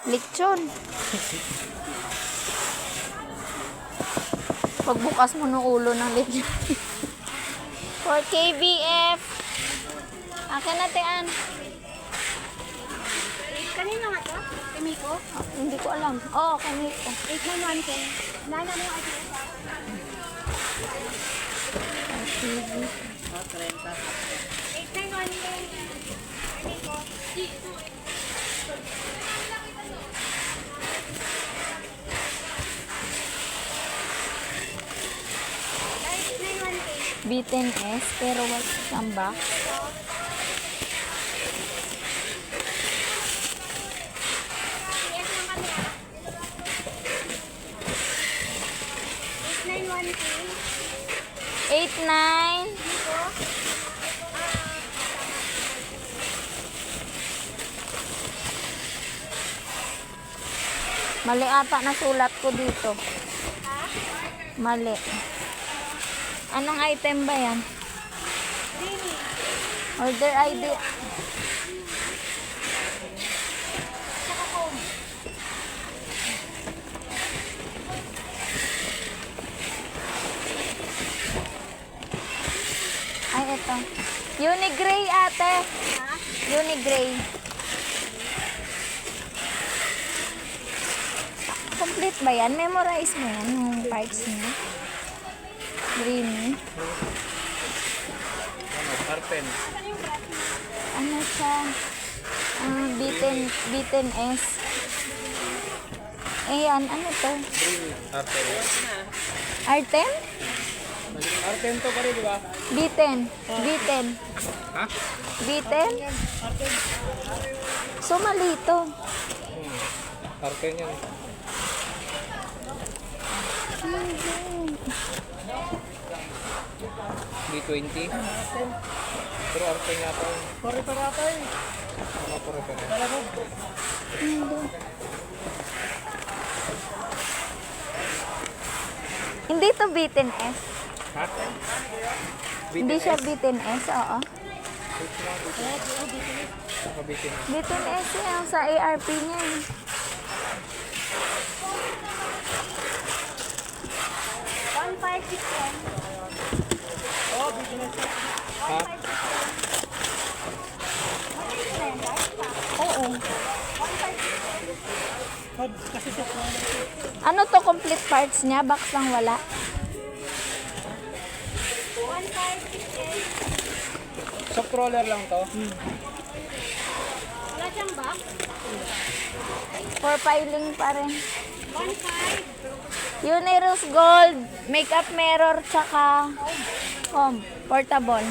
Lechon. Pagbukas mo ng ulo ng lechon. For KBF. Akin na, Tean. Kanina nga to? Kimiko? Hindi ko alam. Oo, Kimiko. 891 ko. Nana mo yung address. TV. 891 ko. Kimiko. B10S, pero wala siyang box. Yes lang kami ah. 891 ko. 89. Kimiko. Mali ata na sulat ko dito. Mali. Anong item ba yan? Dini. Order ID. Saka home. Ay, ito. Unigray ate. Ha? Unigray. Complete ba yan? Memorize mo yan, yung parts niya. Green. Arpen. Ano siya? B10S. Ayan, ano to? Arpen. R10? Arpen to pa rin, di ba? B10. B10. Ha? B10? So, mali to. Arpen yan. B20. Pero Arpen yata yun. Pare-parata yun. Mga pare-parata. Hindi to B10S. Ha? Hindi siya B10S, oo. Saka B20. B10S yung sa ARP niya eh. Ha? Oo. Ano to complete parts niya? Box lang wala. Soft roller lang to. Wala siyang box. For filing pa rin. 1.5. Unirose Gold, makeup mirror, tsaka home, portable.